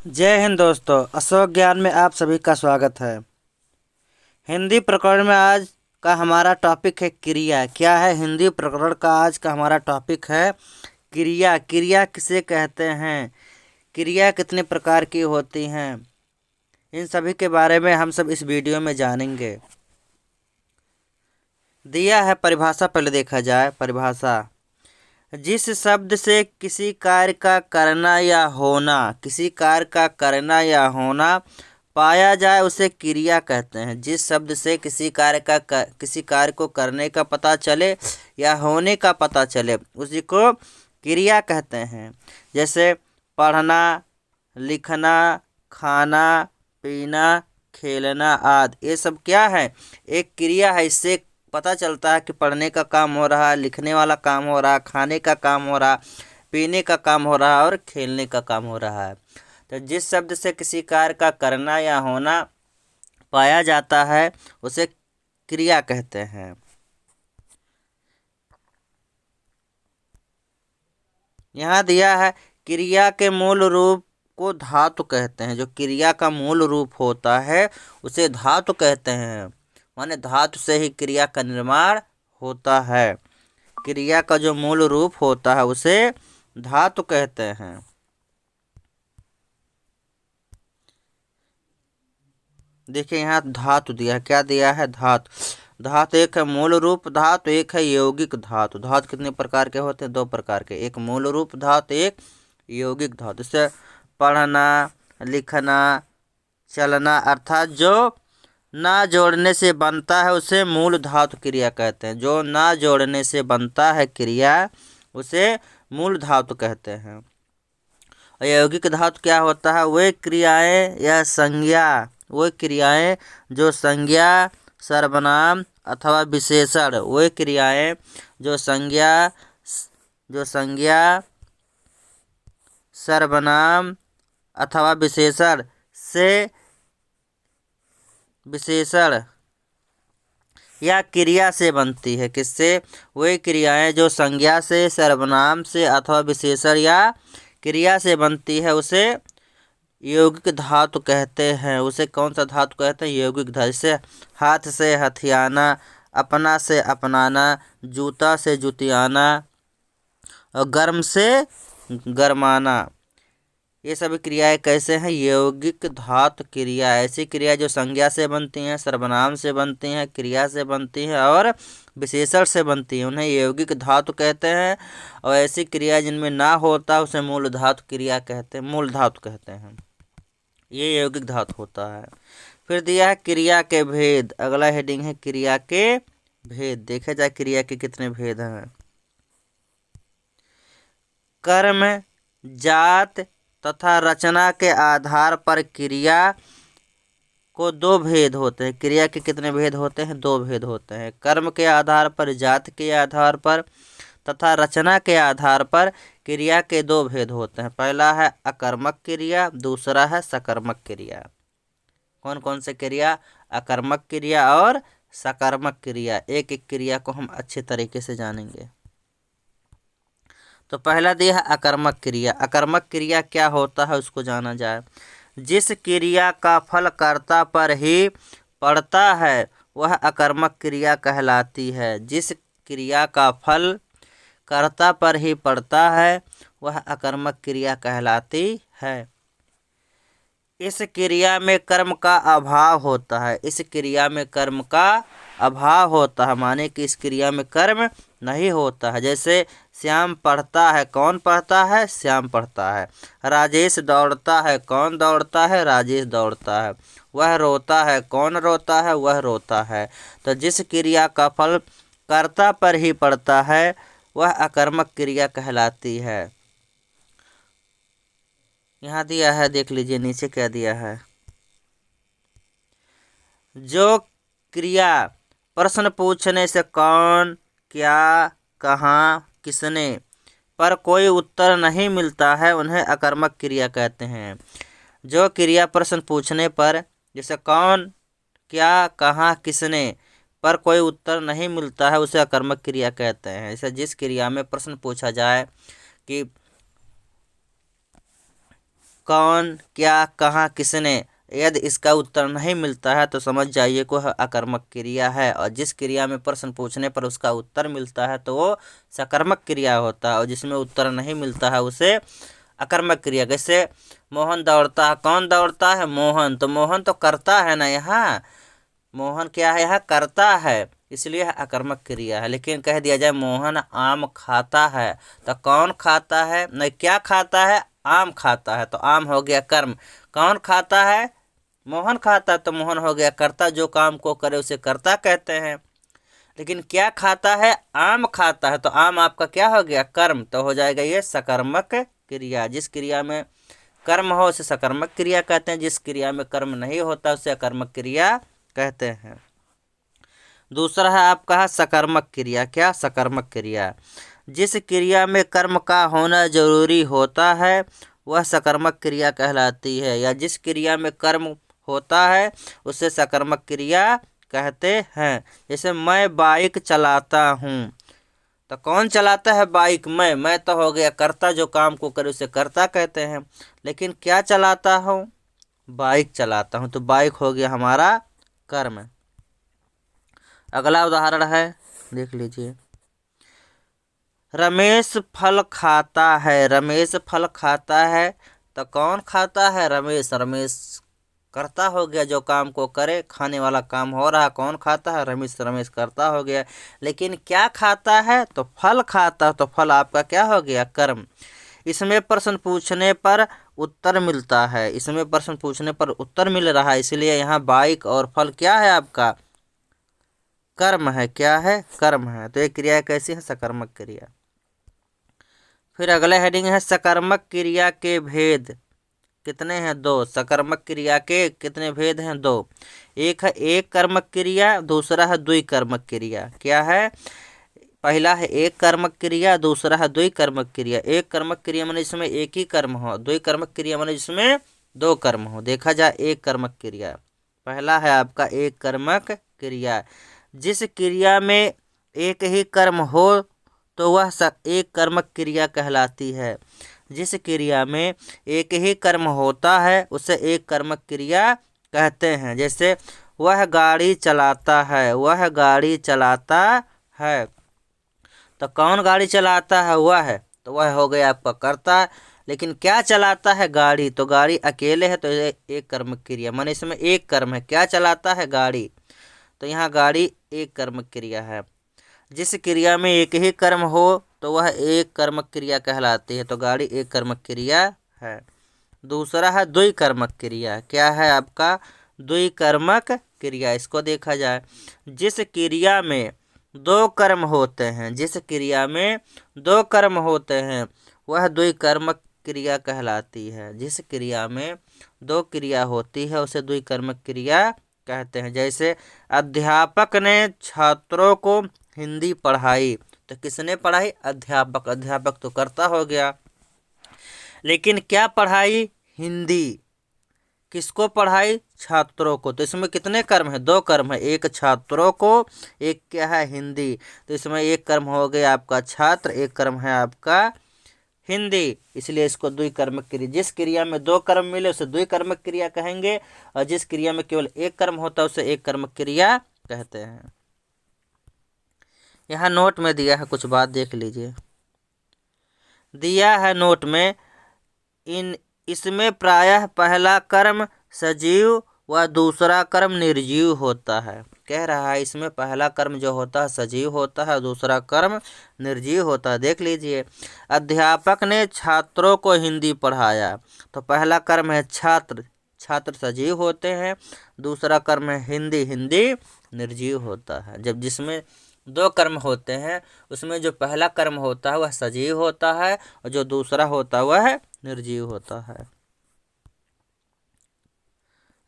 जय हिंद दोस्तों, अशोक ज्ञान में आप सभी का स्वागत है। हिंदी प्रकरण में आज का हमारा टॉपिक है क्रिया। क्या है? हिंदी प्रकरण का आज का हमारा टॉपिक है क्रिया। क्रिया किसे कहते हैं? क्रिया कितने प्रकार की होती हैं? इन सभी के बारे में हम सब इस वीडियो में जानेंगे। दिया है परिभाषा, पहले देखा जाए परिभाषा। जिस शब्द से किसी कार्य का करना या होना, किसी कार्य का करना या होना पाया जाए उसे क्रिया कहते हैं। जिस शब्द से किसी कार्य को करने का पता चले या होने का पता चले उसी को क्रिया कहते हैं। जैसे पढ़ना, लिखना, खाना, पीना, खेलना आदि, ये सब क्या है? एक क्रिया है। इससे पता चलता है कि पढ़ने का काम हो रहा है, लिखने वाला काम हो रहा है, खाने का काम हो रहा है, पीने का काम हो रहा है और खेलने का काम हो रहा है। तो जिस शब्द से किसी कार्य का करना या होना पाया जाता है उसे क्रिया कहते हैं। यहाँ दिया है क्रिया के मूल रूप को धातु कहते हैं। जो क्रिया का मूल रूप होता है उसे धातु कहते हैं। माने धातु से ही क्रिया का निर्माण होता है। क्रिया का जो मूल रूप होता है उसे धातु कहते हैं। देखिए यहाँ धातु दिया है। क्या दिया है? धातु। धातु एक है मूल रूप धातु, एक है यौगिक धातु। धातु कितने प्रकार के होते हैं? दो प्रकार के, एक मूल रूप धातु, एक यौगिक धातु। जैसे पढ़ना, लिखना, चलना, अर्थात जो ना जोड़ने से बनता है उसे मूल धातु क्रिया कहते हैं। जो ना जोड़ने से बनता है क्रिया उसे मूल धातु कहते हैं। और यौगिक धातु क्या होता है? वे क्रियाएं या संज्ञा, वे क्रियाएं जो संज्ञा, सर्वनाम अथवा विशेषण, वे क्रियाएं जो संज्ञा, सर्वनाम अथवा विशेषण या क्रिया से बनती है। किससे? वे क्रियाएं जो संज्ञा से, सर्वनाम से अथवा विशेषण या क्रिया से बनती है उसे यौगिक धातु कहते हैं। उसे कौन सा धातु कहते हैं? यौगिक धातु। जैसे हाथ से हथियाना, अपना से अपनाना, जूता से जुतियाना और गर्म से गरमाना, ये सभी क्रियाएं कैसे हैं? यौगिक धातु क्रिया। ऐसी क्रिया जो संज्ञा से बनती हैं, सर्वनाम से बनती हैं, क्रिया से बनती हैं और विशेषण से बनती हैं, उन्हें यौगिक धातु कहते हैं। और ऐसी क्रिया जिनमें ना होता उसे मूल धातु क्रिया कहते हैं, मूल धातु कहते हैं। ये यौगिक धातु होता है। फिर दिया है क्रिया के भेद। अगला हेडिंग है क्रिया के भेद। देखे जाए क्रिया के कितने भेद हैं। कर्म, जात तथा रचना के आधार पर क्रिया को दो भेद होते हैं। क्रिया के कितने भेद होते हैं? दो भेद होते हैं। कर्म के आधार पर, जात के आधार पर तथा रचना के आधार पर क्रिया के दो भेद होते हैं। पहला है अकर्मक क्रिया, दूसरा है सकर्मक क्रिया। कौन कौन से क्रिया? अकर्मक क्रिया और सकर्मक क्रिया। एक एक क्रिया को हम अच्छे तरीके से जानेंगे। तो पहला दिया है अकर्मक क्रिया। अकर्मक क्रिया क्या होता है उसको जाना जाए। जिस क्रिया का फल कर्ता पर ही पड़ता है वह अकर्मक क्रिया कहलाती है। जिस क्रिया का फल कर्ता पर ही पड़ता है वह अकर्मक क्रिया कहलाती है। इस क्रिया में कर्म का अभाव होता है। इस क्रिया में कर्म का अभाव होता है, माने कि इस क्रिया में कर्म नहीं होता है। जैसे श्याम पढ़ता है, कौन पढ़ता है? श्याम पढ़ता है। राजेश दौड़ता है, कौन दौड़ता है? राजेश दौड़ता है। वह रोता है, कौन रोता है? वह रोता है। तो जिस क्रिया का फल कर्ता पर ही पड़ता है वह अकर्मक क्रिया कहलाती है। यहाँ दिया है, देख लीजिए नीचे क्या दिया है। जो क्रिया प्रश्न पूछने से कौन, क्या, कहाँ, किसने पर कोई उत्तर नहीं मिलता है उन्हें अकर्मक क्रिया कहते हैं। जो क्रिया प्रश्न पूछने पर, जैसे कौन, क्या, कहाँ, किसने पर कोई उत्तर नहीं मिलता है उसे अकर्मक क्रिया कहते हैं। जैसे जिस क्रिया में प्रश्न पूछा जाए कि कौन, क्या, कहाँ, किसने। यदि इसका उत्तर नहीं मिलता है तो समझ जाइए कि वह अकर्मक क्रिया है, और जिस क्रिया में प्रश्न पूछने पर उसका उत्तर मिलता है तो वो सकर्मक क्रिया होता है, और जिसमें उत्तर नहीं मिलता है उसे अकर्मक क्रिया। जैसे मोहन दौड़ता है, कौन दौड़ता है? मोहन। तो मोहन तो करता है ना, यहाँ मोहन क्या है? यहाँ करता है, इसलिए यह अकर्मक क्रिया है। लेकिन कह दिया जाए मोहन आम खाता है, तो कौन खाता है? नहीं, क्या खाता है? आम खाता है, तो आम हो गया कर्म। कौन खाता है? मोहन खाता है, तो मोहन हो गया कर्ता। जो काम को करे उसे कर्ता कहते हैं। लेकिन क्या खाता है? आम खाता है, तो आम आपका क्या हो गया? कर्म। तो हो जाएगा ये सकर्मक क्रिया। जिस क्रिया में कर्म हो उसे सकर्मक क्रिया कहते हैं, जिस क्रिया में कर्म नहीं होता उसे अकर्मक क्रिया कहते हैं। दूसरा है आपका सकर्मक क्रिया। क्या? सकर्मक क्रिया। जिस क्रिया में कर्म का होना जरूरी होता है वह सकर्मक क्रिया कहलाती है, या जिस क्रिया में कर्म होता है उसे सकर्मक क्रिया कहते हैं। जैसे मैं बाइक चलाता हूँ, तो कौन चलाता है बाइक? मैं तो हो गया कर्ता, जो काम को करे उसे कर्ता कहते हैं। लेकिन क्या चलाता हूँ? बाइक चलाता हूँ, तो बाइक हो गया हमारा कर्म। अगला उदाहरण है, देख लीजिए। रमेश फल खाता है। रमेश फल खाता है, तो कौन खाता है? रमेश। रमेश करता हो गया, जो काम को करे, खाने वाला काम हो रहा, कौन खाता है? रमेश। रमेश करता हो गया। लेकिन क्या खाता है? तो फल खाता, तो फल आपका क्या हो गया? कर्म। इसमें प्रश्न पूछने पर उत्तर मिलता है, इसमें प्रश्न पूछने पर उत्तर मिल रहा है, इसलिए यहाँ बाइक और फल क्या है आपका? कर्म है। क्या है? कर्म है। तो ये क्रिया कैसी है? सकर्मक क्रिया। फिर अगला हेडिंग है सकर्मक क्रिया के भेद। कितने हैं? दो। सकर्मक क्रिया के कितने भेद हैं? दो। एक है एक कर्मक क्रिया, दूसरा है द्विकर्मक क्रिया। क्या है? पहला है एक कर्मक क्रिया, दूसरा है द्विकर्मक क्रिया। एक कर्मक क्रिया माने जिसमें एक ही कर्म हो, द्विकर्मक क्रिया माने जिसमें दो कर्म हो। देखा जाए एक कर्मक क्रिया, पहला है आपका एक कर्मक क्रिया। जिस क्रिया में एक ही कर्म हो तो वह एक कर्मक क्रिया कहलाती है। जिस क्रिया में एक ही कर्म होता है उसे एक कर्मक क्रिया कहते हैं। जैसे वह गाड़ी चलाता है, वह गाड़ी चलाता है, तो कौन गाड़ी चलाता है? वह है, तो वह हो गया आपका कर्ता। लेकिन क्या चलाता है? गाड़ी। तो गाड़ी अकेले है, तो ये एक कर्मक क्रिया, माने इसमें एक कर्म है। क्या चलाता है? गाड़ी। तो यहाँ गाड़ी एक कर्मक क्रिया है। जिस क्रिया में एक ही कर्म हो तो वह एक कर्मक क्रिया कहलाती है, तो गाड़ी एक कर्मक क्रिया है। दूसरा है द्विकर्मक क्रिया। क्या है आपका? द्विकर्मक क्रिया। इसको देखा जाए, जिस क्रिया में दो कर्म होते हैं, जिस क्रिया में दो कर्म होते हैं वह द्विकर्मक क्रिया कहलाती है। जिस क्रिया में दो क्रिया होती है उसे द्विकर्मक क्रिया कहते हैं। जैसे अध्यापक ने छात्रों को हिंदी पढ़ाई, तो किसने पढ़ाई? अध्यापक। अध्यापक तो कर्ता हो गया। लेकिन क्या पढ़ाई? हिंदी। किसको पढ़ाई? छात्रों को। तो इसमें कितने कर्म है? दो कर्म है, एक छात्रों को, एक क्या है? हिंदी। तो इसमें एक कर्म हो गया आपका छात्र, एक कर्म है आपका हिंदी, इसलिए इसको द्विकर्मक क्रिया। जिस क्रिया में दो कर्म मिले उसे द्विकर्मक क्रिया कहेंगे, और जिस क्रिया में केवल एक कर्म होता है उसे एक कर्मक क्रिया कहते हैं। यहाँ नोट में दिया है, कुछ बात देख लीजिए। दिया है नोट में, इसमें प्रायः पहला कर्म सजीव व दूसरा कर्म निर्जीव होता है। कह रहा है इसमें पहला कर्म जो होता है सजीव होता है, दूसरा कर्म निर्जीव होता है। देख लीजिए, अध्यापक ने छात्रों को हिंदी पढ़ाया, तो पहला कर्म है छात्र, छात्र सजीव होते हैं। दूसरा कर्म है हिंदी, हिंदी निर्जीव होता है। जब जिसमें दो कर्म होते हैं उसमें जो पहला कर्म होता है वह सजीव होता है, और जो दूसरा होता है वह निर्जीव होता है।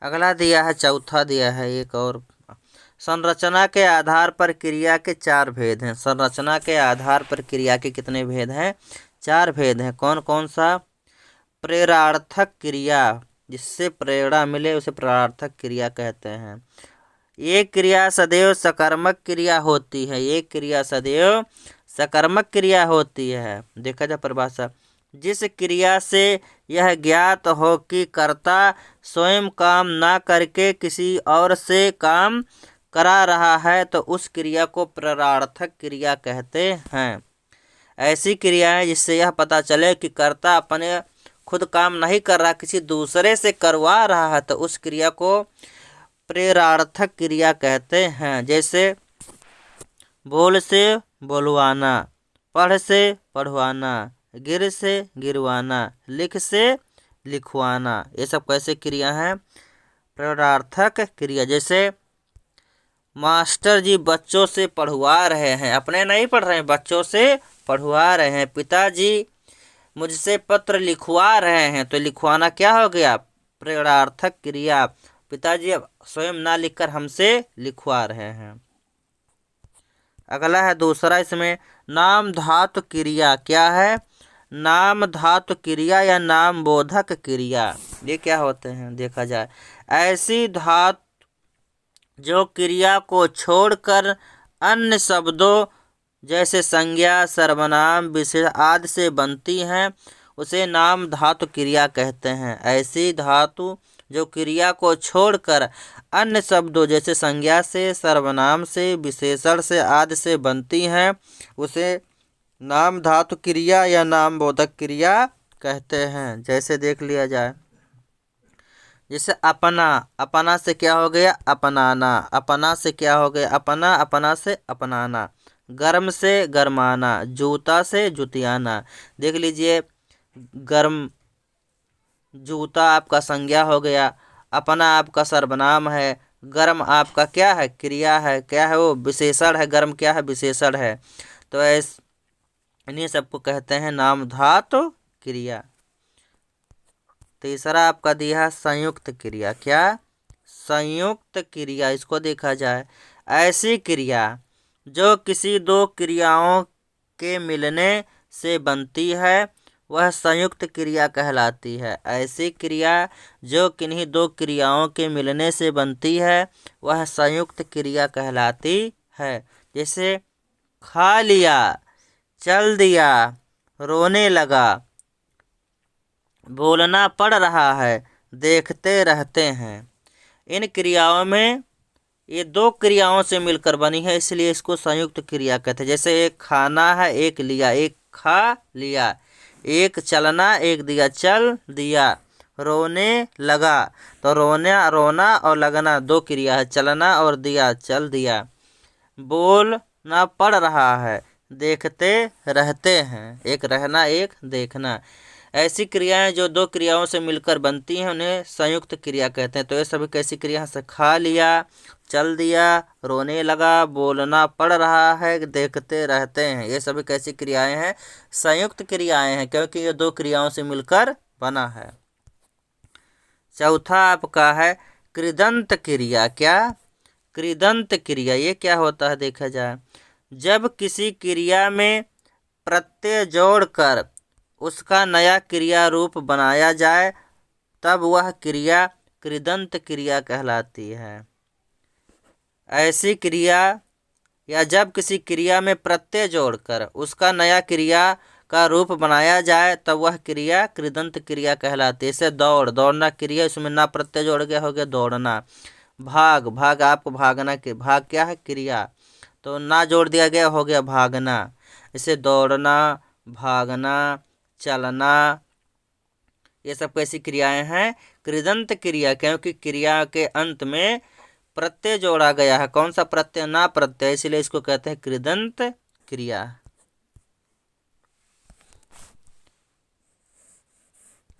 अगला दिया है, चौथा दिया है एक और, संरचना के आधार पर क्रिया के चार भेद हैं। संरचना के आधार पर क्रिया के कितने भेद हैं? चार भेद हैं। कौन कौन सा? प्रेरणार्थक क्रिया, जिससे प्रेरणा मिले उसे प्रेरणार्थक क्रिया कहते हैं। ये क्रिया सदैव सकर्मक क्रिया होती है, ये क्रिया सदैव सकर्मक क्रिया होती है। देखा जाए परिभाषा, जिस क्रिया से यह ज्ञात हो कि कर्ता स्वयं काम न करके किसी और से काम करा रहा है तो उस क्रिया को प्ररार्थक क्रिया कहते हैं। ऐसी क्रियाएं जिससे यह पता चले कि कर्ता अपने खुद काम नहीं कर रहा, किसी दूसरे से करवा रहा है, तो उस क्रिया को प्रेरार्थक क्रिया कहते हैं। जैसे बोल से बोलवाना, पढ़ से पढ़वाना, गिर से गिरवाना, लिख से लिखवाना, ये सब कैसे क्रिया हैं? प्रेरार्थक क्रिया। जैसे मास्टर जी बच्चों से पढ़वा रहे हैं, अपने नहीं पढ़ रहे हैं, बच्चों से पढ़वा रहे हैं। पिताजी मुझसे पत्र लिखवा रहे हैं, तो लिखवाना क्या हो गया? प्रेरार्थक क्रिया। पिताजी अब स्वयं ना लिखकर हमसे लिखवा रहे हैं। अगला है दूसरा, इसमें नाम धातु क्रिया। क्या है? नाम धातु क्रिया या नाम बोधक क्रिया। ये क्या होते हैं देखा जाए। ऐसी धातु जो क्रिया को छोड़कर अन्य शब्दों जैसे संज्ञा, सर्वनाम, विशेषण आदि से बनती हैं, उसे नाम धातु क्रिया कहते हैं। ऐसी धातु जो क्रिया को छोड़कर अन्य शब्दों जैसे संज्ञा से, सर्वनाम से, विशेषण से आदि से बनती हैं, उसे नाम धातु क्रिया या नाम बोधक क्रिया कहते हैं। जैसे देख लिया जाए, जैसे अपना, अपना से क्या हो गया? अपनाना। अपना से क्या हो गया? अपना। अपना से अपनाना। गर्म से गरमाना, जूता से जुतियाना। देख लीजिए, गर्म जूता आपका संज्ञा हो गया, अपना आपका सर्वनाम है, गर्म आपका क्या है? क्रिया है। क्या है वो? विशेषण है। गर्म क्या है? विशेषण है। तो इन्हीं सबको कहते हैं नाम धातु क्रिया। तीसरा आपका दिया है संयुक्त क्रिया। क्या? संयुक्त क्रिया। इसको देखा जाए, ऐसी क्रिया जो किसी दो क्रियाओं के मिलने से बनती है वह संयुक्त क्रिया कहलाती है। ऐसी क्रिया जो किन्हीं दो क्रियाओं के मिलने से बनती है वह संयुक्त क्रिया कहलाती है। जैसे खा लिया, चल दिया, रोने लगा, बोलना पड़ रहा है, देखते रहते हैं। इन क्रियाओं में ये दो क्रियाओं से मिलकर बनी है, इसलिए इसको संयुक्त क्रिया कहते हैं। जैसे एक खाना है, एक लिया, एक खा लिया, एक चलना, एक दिया, चल दिया। रोने लगा, तो रोना और लगना दो क्रिया है, चलना और दिया, चल दिया। बोलना पड़ रहा है, देखते रहते हैं, एक रहना एक देखना। ऐसी क्रियाएं जो दो क्रियाओं से मिलकर बनती हैं उन्हें संयुक्त क्रिया कहते हैं। तो ये सभी कैसी क्रिया हैं? खा लिया, चल दिया, रोने लगा, बोलना पड़ रहा है, देखते रहते हैं, ये सभी कैसी क्रियाएं हैं? संयुक्त क्रियाएं हैं, क्योंकि ये दो क्रियाओं से मिलकर बना है। चौथा आपका है कृदंत क्रिया। क्या? कृदंत क्रिया। ये क्या होता है देखा जाए, जब किसी क्रिया में प्रत्यय जोड़कर उसका नया क्रिया रूप बनाया जाए तब वह क्रिया कृदंत क्रिया कहलाती है। ऐसी क्रिया या जब किसी क्रिया में प्रत्यय जोड़कर उसका नया क्रिया का रूप बनाया जाए तब वह क्रिया कृदंत क्रिया कहलाती है। जैसे दौड़ना क्रिया, इसमें ना प्रत्यय जोड़ गया, हो गया दौड़ना। भाग आपको भागना के, भाग क्या है? क्रिया, तो ना जोड़ दिया गया, हो गया भागना। इसे दौड़ना, भागना, चलना, ये सब कैसी क्रियाएं हैं? कृदंत क्रिया, क्योंकि क्रिया के अंत में प्रत्यय जोड़ा गया है। कौन सा प्रत्यय? ना प्रत्यय, इसलिए इसको कहते हैं कृदंत क्रिया।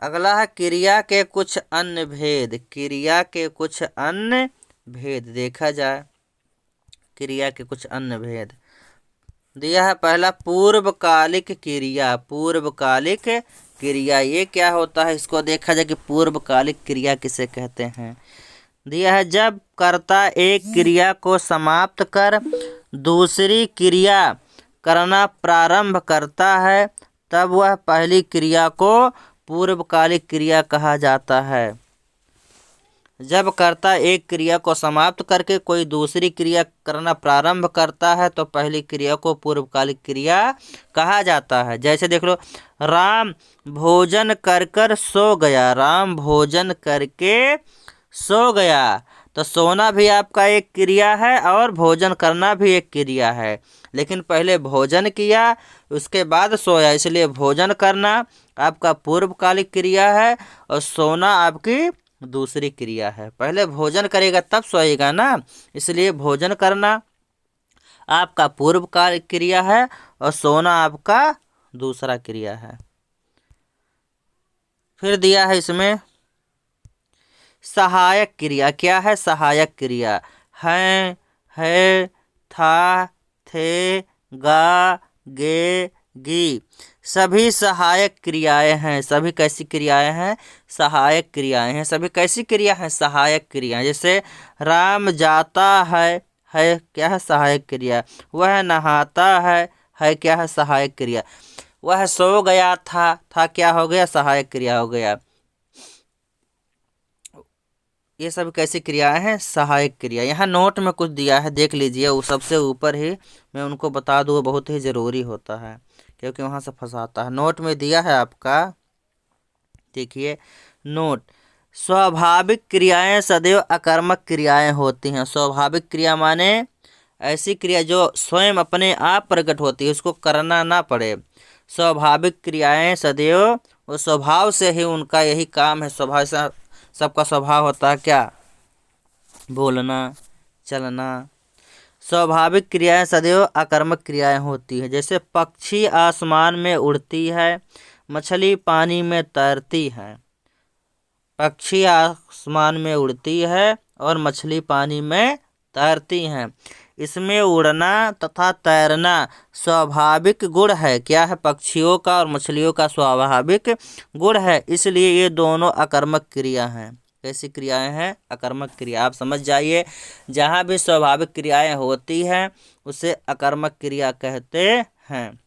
अगला है क्रिया के कुछ अन्य भेद। क्रिया के कुछ अन्य भेद देखा जाए, क्रिया के कुछ अन्य भेद दिया है। पहला पूर्वकालिक क्रिया। पूर्वकालिक क्रिया ये क्या होता है? इसको देखा जाए कि पूर्वकालिक क्रिया किसे कहते हैं। दिया है, जब कर्ता एक क्रिया को समाप्त कर दूसरी क्रिया करना प्रारंभ करता है तब वह पहली क्रिया को पूर्वकालिक क्रिया कहा जाता है। जब कर्ता एक क्रिया को समाप्त करके कोई दूसरी क्रिया करना प्रारंभ करता है तो पहली क्रिया को पूर्वकालिक क्रिया कहा जाता है। जैसे देख लो, राम भोजन कर कर सो गया। राम भोजन करके सो गया, तो सोना भी आपका एक क्रिया है और भोजन करना भी एक क्रिया है, लेकिन पहले भोजन किया उसके बाद सोया, इसलिए भोजन करना आपका पूर्वकालिक क्रिया है और सोना आपकी दूसरी क्रिया है। पहले भोजन करेगा तब सोएगा ना, इसलिए भोजन करना आपका पूर्वकालिक क्रिया है और सोना आपका दूसरा क्रिया है। फिर दिया है इसमें सहायक क्रिया। क्या है सहायक क्रिया? हैं, है, था, थे, गा, गे, गी, सभी सहायक क्रियाएं हैं। सभी कैसी क्रियाएं हैं? सहायक क्रियाएं हैं। सभी कैसी क्रिया हैं? सहायक क्रिया। जैसे राम जाता है क्या है? सहायक क्रिया। वह नहाता है क्या है? सहायक क्रिया। वह सो गया था क्या हो गया? सहायक क्रिया हो गया। ये सब कैसी क्रियाएं हैं? सहायक क्रिया। यहाँ नोट में कुछ दिया है, देख लीजिए, वो सबसे ऊपर ही मैं उनको बता दूँ, बहुत ही ज़रूरी होता है क्योंकि वहाँ से फंसाता है। नोट में दिया है आपका, देखिए नोट, स्वाभाविक क्रियाएं सदैव अकर्मक क्रियाएं होती हैं। स्वाभाविक क्रिया माने ऐसी क्रिया जो स्वयं अपने आप प्रकट होती है, उसको करना ना पड़े। स्वाभाविक क्रियाएं सदैव वो स्वभाव से ही उनका यही काम है। स्वभाव से सबका स्वभाव होता है क्या? बोलना, चलना। स्वाभाविक क्रियाएं सदैव अकर्मक क्रियाएं होती है। जैसे पक्षी आसमान में उड़ती है, मछली पानी में तैरती है। पक्षी आसमान में उड़ती है और मछली पानी में तैरती हैं। इसमें उड़ना तथा तैरना स्वाभाविक गुण है। क्या है? पक्षियों का और मछलियों का स्वाभाविक गुण है, इसलिए ये दोनों अकर्मक क्रिया हैं। कैसी क्रियाएं हैं? अकर्मक क्रिया। आप समझ जाइए, जहाँ भी स्वाभाविक क्रियाएं होती हैं उसे अकर्मक क्रिया कहते हैं।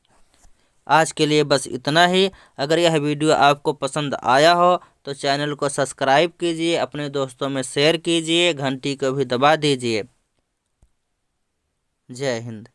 आज के लिए बस इतना ही। अगर यह वीडियो आपको पसंद आया हो तो चैनल को सब्सक्राइब कीजिए, अपने दोस्तों में शेयर कीजिए, घंटी को भी दबा दीजिए। जय हिंद।